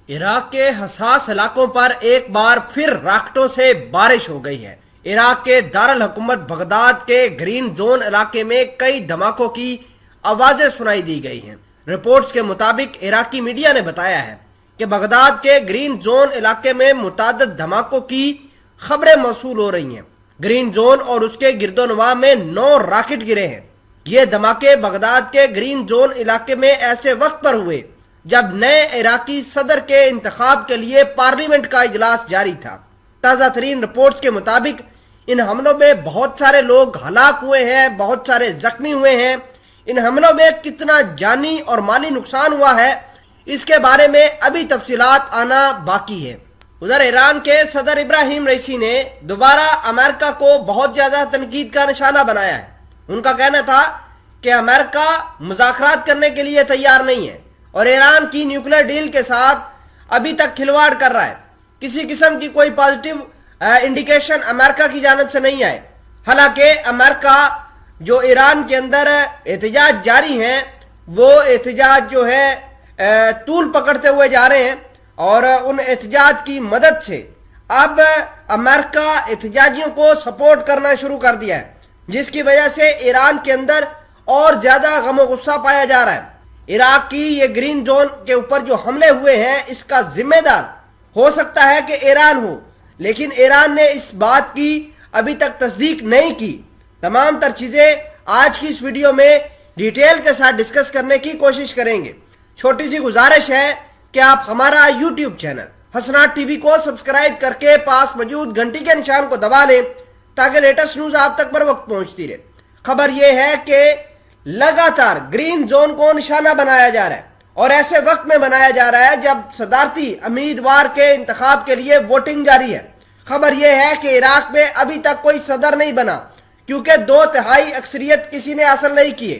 عراق کے حساس علاقوں پر ایک بار پھر راکٹوں سے بارش ہو گئی ہے۔ عراق کے دارالحکومت بغداد کے گرین زون علاقے میں کئی دھماکوں کی آوازیں سنائی دی گئی ہیں۔ رپورٹس کے مطابق عراقی میڈیا نے بتایا ہے کہ بغداد کے گرین زون علاقے میں متعدد دھماکوں کی خبریں موصول ہو رہی ہیں۔ گرین زون اور اس کے گرد و نواح میں 9 راکٹ گرے ہیں۔ یہ دھماکے بغداد کے گرین زون علاقے میں ایسے وقت پر ہوئے جب نئے عراقی صدر کے انتخاب کے لیے پارلیمنٹ کا اجلاس جاری تھا۔ تازہ ترین رپورٹس کے مطابق ان حملوں میں بہت سارے لوگ ہلاک ہوئے ہیں، بہت سارے زخمی ہوئے ہیں۔ ان حملوں میں کتنا جانی اور مالی نقصان ہوا ہے اس کے بارے میں ابھی تفصیلات آنا باقی ہے۔ ادھر ایران کے صدر ابراہیم رئیسی نے دوبارہ امریکہ کو بہت زیادہ تنقید کا نشانہ بنایا ہے۔ ان کا کہنا تھا کہ امریکہ مذاکرات کرنے کے لیے تیار نہیں ہے اور ایران کی نیوکلیر ڈیل کے ساتھ ابھی تک کھلواڑ کر رہا ہے۔ کسی قسم کی کوئی پازیٹیو انڈیکیشن امریکہ کی جانب سے نہیں آئے۔ حالانکہ امریکہ جو ایران کے اندر احتجاج جاری ہیں وہ احتجاج جو ہے طول پکڑتے ہوئے جا رہے ہیں اور ان احتجاج کی مدد سے اب امریکہ احتجاجیوں کو سپورٹ کرنا شروع کر دیا ہے، جس کی وجہ سے ایران کے اندر اور زیادہ غم و غصہ پایا جا رہا ہے۔ عراق کی یہ گرین زون کے اوپر جو حملے ہوئے ہیں اس کا ذمہ دار ہو سکتا ہے کہ ایران ہو، لیکن ایران نے اس بات کی ابھی تک تصدیق نہیں کی۔ تمام تر چیزیں آج کی اس ویڈیو میں ڈیٹیل کے ساتھ ڈسکس کرنے کی کوشش کریں گے۔ چھوٹی سی گزارش ہے کہ آپ ہمارا یوٹیوب چینل حسنات ٹی وی کو سبسکرائب کر کے پاس موجود گھنٹی کے نشان کو دبا لیں تاکہ لیٹسٹ نیوز آپ تک بر وقت پہنچتی رہے۔ خبر یہ ہے کہ لگاتار گرین زون کو نشانہ بنایا جا رہا ہے اور ایسے وقت میں بنایا جا رہا ہے جب صدارتی امیدوار کے انتخاب کے لیے ووٹنگ جاری ہے۔ خبر یہ ہے کہ عراق میں ابھی تک کوئی صدر نہیں بنا کیونکہ 2/3 اکثریت کسی نے حاصل نہیں کی۔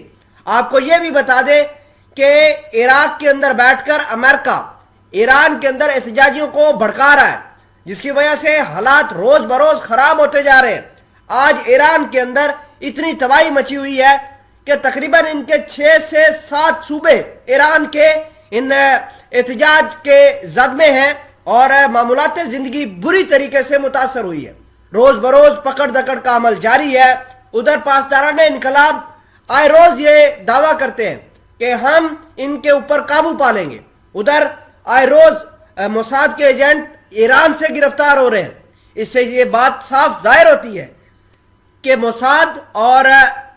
آپ کو یہ بھی بتا دیں کہ عراق کے اندر بیٹھ کر امریکہ ایران کے اندر احتجاجیوں کو بھڑکا رہا ہے، جس کی وجہ سے حالات روز بروز خراب ہوتے جا رہے ہیں۔ آج ایران کے اندر اتنی تباہی مچی ہوئی ہے کہ تقریباً ان کے 6 سے 7 صوبے ایران کے ان احتجاج کے زد میں ہیں اور معمولات زندگی بری طریقے سے متاثر ہوئی ہے۔ روز بروز پکڑ دکڑ کا عمل جاری ہے۔ ادھر پاسداران انقلاب آئے روز یہ دعویٰ کرتے ہیں کہ ہم ان کے اوپر قابو پا لیں گے۔ ادھر آئے روز موساد کے ایجنٹ ایران سے گرفتار ہو رہے ہیں۔ اس سے یہ بات صاف ظاہر ہوتی ہے کہ موساد اور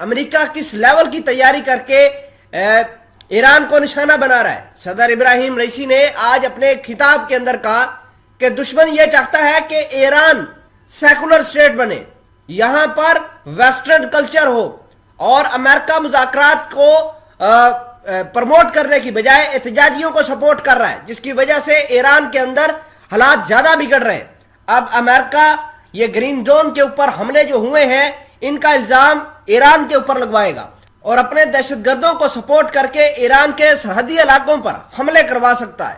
امریکہ کس لیول کی تیاری کر کے ایران کو نشانہ بنا رہا ہے۔ صدر ابراہیم رئیسی نے آج اپنے خطاب کے اندر کہا کہ دشمن یہ چاہتا ہے کہ ایران سیکولر اسٹیٹ بنے، یہاں پر ویسٹرن کلچر ہو، اور امریکہ مذاکرات کو پروموٹ کرنے کی بجائے احتجاجیوں کو سپورٹ کر رہا ہے، جس کی وجہ سے ایران کے اندر حالات زیادہ بگڑ رہے ہیں۔ اب امریکہ یہ گرین زون کے اوپر حملے جو ہوئے ہیں ان کا الزام ایران کے اوپر لگوائے گا اور اپنے دہشت گردوں کو سپورٹ کر کے ایران کے سرحدی علاقوں پر حملے کروا سکتا ہے۔